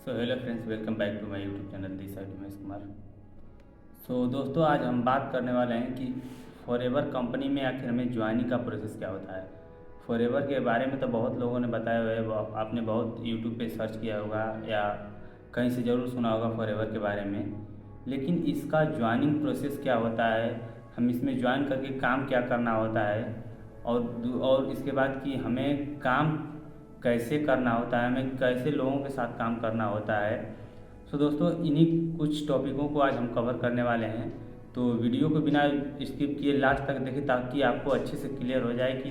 Hello friends, welcome back to my YouTube channel this side Umesh Kumar. दोस्तों, आज हम बात करने वाले हैं कि फॉरएवर कंपनी में आखिर हमें ज्वाइनिंग का प्रोसेस क्या होता है। फॉरएवर के बारे में तो बहुत लोगों ने बताया हुआ है, आपने बहुत यूट्यूब पे सर्च किया होगा या कहीं से ज़रूर सुना होगा फॉरएवर के बारे में। लेकिन इसका ज्वाइनिंग प्रोसेस क्या होता है, हम इसमें ज्वाइन करके काम क्या करना होता है और इसके बाद कि हमें काम कैसे करना होता है, हमें कैसे लोगों के साथ काम करना होता है। दोस्तों, इन्हीं कुछ टॉपिकों को आज हम कवर करने वाले हैं। तो वीडियो को बिना स्किप किए लास्ट तक देखें ताकि आपको अच्छे से क्लियर हो जाए कि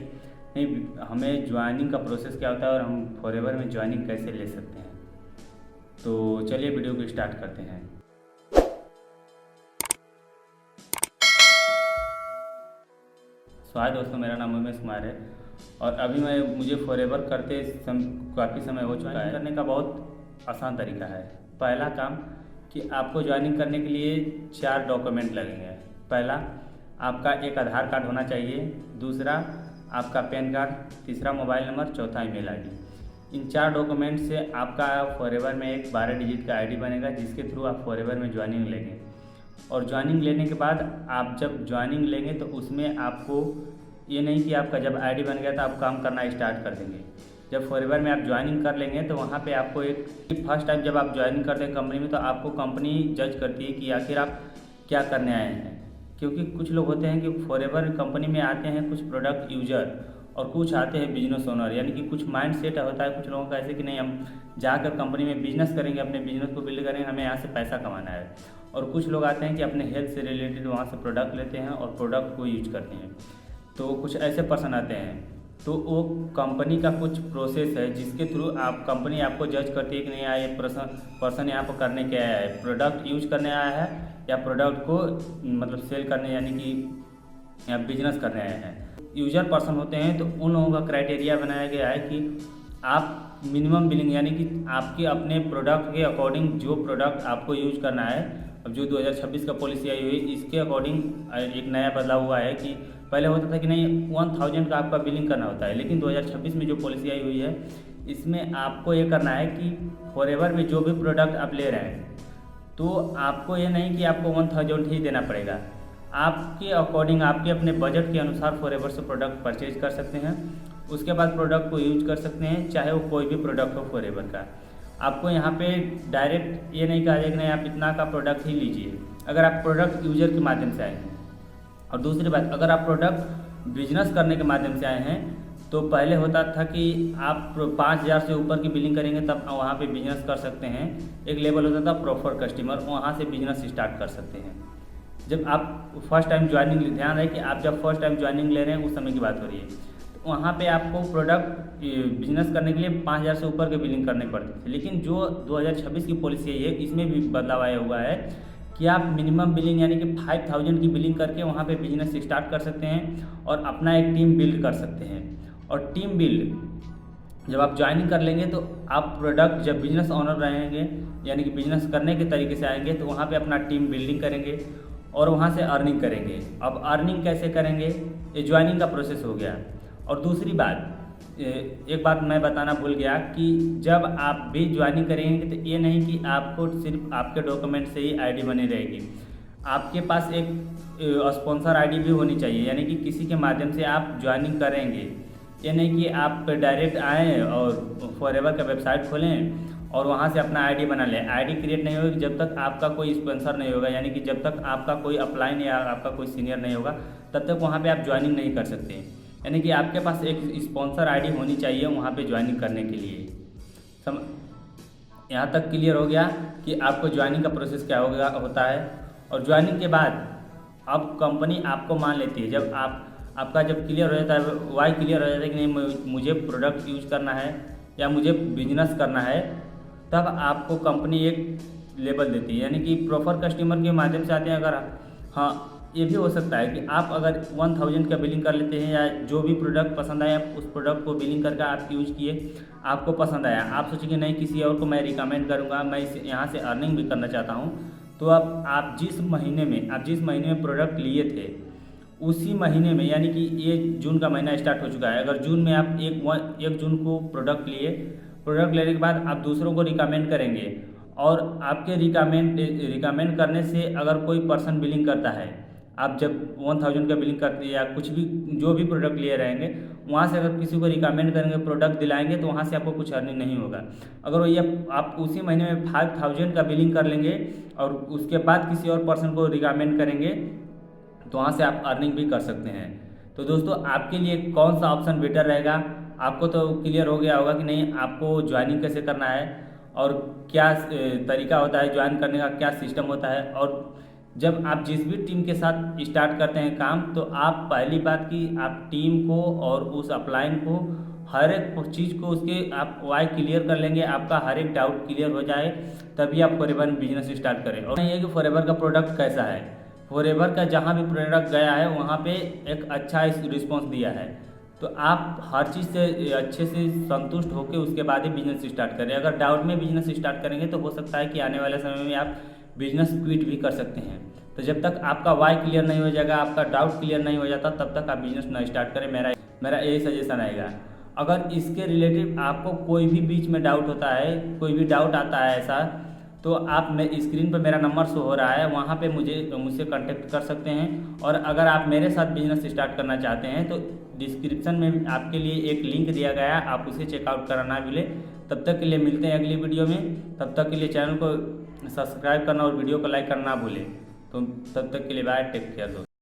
नहीं हमें ज्वाइनिंग का प्रोसेस क्या होता है और हम फॉरएवर में ज्वाइनिंग कैसे ले सकते हैं। तो चलिए वीडियो को स्टार्ट करते हैं। हाय दोस्तों, मेरा नाम उमेश कुमार है और अभी मुझे फॉरएवर करते काफ़ी समय हो चुका है। करने का बहुत आसान तरीका है। पहला काम कि आपको ज्वाइनिंग करने के लिए 4 डॉक्यूमेंट लगेंगे। पहला, आपका एक आधार कार्ड होना चाहिए। दूसरा, आपका पैन कार्ड। तीसरा, मोबाइल नंबर। चौथा, ईमेल आईडी। इन 4 डॉक्यूमेंट से आपका फॉरएवर में एक 12 डिजिट का आईडी बनेगा जिसके थ्रू आप फॉरएवर में ज्वाइनिंग लेंगे। और ज्वाइनिंग लेने के बाद आप जब ज्वाइनिंग लेंगे तो उसमें आपको ये नहीं कि आपका जब आईडी बन गया तो आप काम करना स्टार्ट कर देंगे। जब फॉरएवर में आप ज्वाइनिंग कर लेंगे तो वहाँ पे आपको एक फर्स्ट टाइम जब आप ज्वाइनिंग करते हैं कंपनी में तो आपको कंपनी जज करती है कि आखिर आप क्या करने आए हैं। क्योंकि कुछ लोग होते हैं कि फॉरएवर कंपनी में आते हैं कुछ प्रोडक्ट यूजर और कुछ आते हैं बिजनेस ओनर, यानी कि कुछ माइंड सेट होता है कुछ लोगों का ऐसे कि नहीं हम जाकर कंपनी में बिजनेस करेंगे, अपने बिजनेस को बिल्ड करेंगे, हमें यहाँ से पैसा कमाना है। और कुछ लोग आते हैं कि अपने हेल्थ से रिलेटेड वहाँ से प्रोडक्ट लेते हैं और प्रोडक्ट को यूज करते हैं। तो कुछ ऐसे पर्सन आते हैं, तो वो कंपनी का कुछ प्रोसेस है जिसके थ्रू आप कंपनी आपको जज करती है कि नहीं ये पर्सन यहाँ पर करने के आया है, प्रोडक्ट यूज करने आया है या प्रोडक्ट को मतलब सेल करने यानी कि या बिजनेस करने आए हैं। यूजर पर्सन होते हैं तो उन लोगों का क्राइटेरिया बनाया गया है कि आप मिनिमम बिलिंग यानी कि आपके अपने प्रोडक्ट के अकॉर्डिंग जो प्रोडक्ट आपको यूज करना है। अब जो 2026 का पॉलिसी आई हुई इसके अकॉर्डिंग एक नया बदलाव हुआ है कि पहले होता था कि नहीं 1000 का आपका बिलिंग करना होता है, लेकिन 2026 में जो पॉलिसी आई हुई है इसमें आपको ये करना है कि फॉरएवर में जो भी प्रोडक्ट आप ले रहे हैं तो आपको ये नहीं कि आपको 1000 ही देना पड़ेगा। आपके अकॉर्डिंग आपके अपने बजट के अनुसार फॉरएवर से प्रोडक्ट परचेज कर सकते हैं। उसके बाद प्रोडक्ट को यूज कर सकते हैं, चाहे वो कोई भी प्रोडक्ट हो फॉरएवर का। आपको यहाँ पे डायरेक्ट ये नहीं कहा जाएगा नहीं आप इतना का प्रोडक्ट ही लीजिए अगर आप प्रोडक्ट यूजर के माध्यम से आए हैं। और दूसरी बात, अगर आप प्रोडक्ट बिजनेस करने के माध्यम से आए हैं तो पहले होता था कि आप 5000 से ऊपर की बिलिंग करेंगे तब वहाँ पे बिजनेस कर सकते हैं। एक लेवल होता था प्रॉपर कस्टमर, वहाँ से बिजनेस स्टार्ट कर सकते हैं। जब आप फर्स्ट टाइम ज्वाइनिंग, ध्यान रहे कि आप जब फर्स्ट टाइम ज्वाइनिंग ले रहे हैं उस समय की बात हो रही है, तो वहाँ पे आपको प्रोडक्ट बिजनेस करने के लिए 5000 से ऊपर के बिलिंग करने पड़ते थे। लेकिन जो 2026 की पॉलिसी है इसमें भी बदलाव आया हुआ है कि आप मिनिमम बिलिंग यानी कि 5000 की बिलिंग करके वहाँ पे बिजनेस स्टार्ट कर सकते हैं और अपना एक टीम बिल्ड कर सकते हैं। और टीम बिल्ड जब आप ज्वाइनिंग कर लेंगे तो आप प्रोडक्ट जब बिजनेस ओनर रहेंगे यानी कि बिजनेस करने के तरीके से आएंगे तो वहाँ पे अपना टीम बिल्डिंग करेंगे और वहाँ से अर्निंग करेंगे। अब अर्निंग कैसे करेंगे, ये ज्वाइनिंग का प्रोसेस हो गया। और दूसरी बात, एक बात मैं बताना भूल गया कि जब आप भी ज्वाइनिंग करेंगे तो ये नहीं कि आपको सिर्फ आपके डॉक्यूमेंट से ही आईडी बनी रहेगी, आपके पास एक स्पॉन्सर आईडी भी होनी चाहिए, यानी कि किसी के माध्यम से आप ज्वाइनिंग करेंगे। ये नहीं कि आप डायरेक्ट आएँ और फॉरएवर का वेबसाइट खोलें और वहाँ से अपना आईडी बना लें। आईडी क्रिएट नहीं होगी जब तक आपका कोई स्पॉन्सर नहीं होगा, यानी कि जब तक आपका कोई अपलाइन या आपका कोई सीनियर नहीं होगा तब तक वहाँ पे आप ज्वाइनिंग नहीं कर सकते। यानी कि आपके पास एक स्पॉन्सर आईडी होनी चाहिए वहाँ पे ज्वाइनिंग करने के लिए। यहाँ तक क्लियर हो गया कि आपको ज्वाइनिंग का प्रोसेस क्या होता है। और ज्वाइनिंग के बाद अब कंपनी आपको मान लेती है। जब आपका जब क्लियर हो जाता है, वाई क्लियर हो जाता है कि नहीं मुझे प्रोडक्ट यूज करना है या मुझे बिजनेस करना है, तब आपको कंपनी एक लेबल देती है, यानी कि प्रॉपर कस्टमर के माध्यम से आते हैं। अगर हाँ, ये भी हो सकता है कि आप अगर 1000 का बिलिंग कर लेते हैं या जो भी प्रोडक्ट पसंद आया उस प्रोडक्ट को बिलिंग करके आप यूज किए, आपको पसंद आया, आप सोचेंगे नहीं किसी और को मैं रिकमेंड करूँगा, मैं यहाँ से अर्निंग भी करना चाहता हूँ, तो अब आप जिस महीने में प्रोडक्ट लिए थे उसी महीने में, यानी कि ये जून का महीना स्टार्ट हो चुका है, अगर जून में आप 1 जून को प्रोडक्ट लिए प्रोडक्ट लेने के बाद आप दूसरों को रिकमेंड करेंगे और आपके रिकमेंड करने से अगर कोई पर्सन बिलिंग करता है, आप जब 1000 का बिलिंग करते हैं या कुछ भी जो भी प्रोडक्ट लिए रहेंगे, वहाँ से अगर किसी को रिकमेंड करेंगे, प्रोडक्ट दिलाएंगे, तो वहाँ से आपको कुछ अर्निंग नहीं होगा। अगर वही आप उसी महीने में 5000 का बिलिंग कर लेंगे और उसके बाद किसी और पर्सन को रिकमेंड करेंगे, तो वहाँ से आप अर्निंग भी कर सकते हैं। तो दोस्तों, आपके लिए कौन सा ऑप्शन बेटर रहेगा, आपको तो क्लियर हो गया होगा कि नहीं, आपको ज्वाइनिंग कैसे करना है और क्या तरीका होता है ज्वाइन करने का, क्या सिस्टम होता है। और जब आप जिस भी टीम के साथ स्टार्ट करते हैं काम, तो आप पहली बात कि आप टीम को और उस अपलाइन को हर एक चीज़ को उसके आप वाई क्लियर कर लेंगे, आपका हर एक डाउट क्लियर हो जाए, तभी आप फॉरएवर बिजनेस स्टार्ट करें। और नहीं है कि फॉरएवर का प्रोडक्ट कैसा है, फॉरएवर का जहाँ भी प्रोडक्ट गया है वहाँ पे एक अच्छा रिस्पॉन्स दिया है, तो आप हर चीज़ से अच्छे से संतुष्ट होकर उसके बाद ही बिजनेस स्टार्ट करें। अगर डाउट में बिजनेस स्टार्ट करेंगे तो हो सकता है कि आने वाले समय में आप बिजनेस क्विट भी कर सकते हैं। तो जब तक आपका वाई क्लियर नहीं हो जाएगा, आपका डाउट क्लियर नहीं हो जाता, तब तक आप बिजनेस ना स्टार्ट करें। मेरा यही सजेशन रहेगा। अगर इसके रिलेटेड आपको कोई भी बीच में डाउट होता है, कोई भी डाउट आता है ऐसा, तो आप स्क्रीन पर मेरा नंबर शो हो रहा है, वहाँ पे मुझसे कांटेक्ट कर सकते हैं। और अगर आप मेरे साथ बिजनेस स्टार्ट करना चाहते हैं तो डिस्क्रिप्शन में आपके लिए एक लिंक दिया गया है, आप उसे चेकआउट करना भूलें। तब तक के लिए मिलते हैं अगली वीडियो में, तब तक के लिए चैनल को सब्सक्राइब करना और वीडियो को लाइक करना ना भूलें। तो तब तक के लिए बाय, टेक केयर दोस्तों।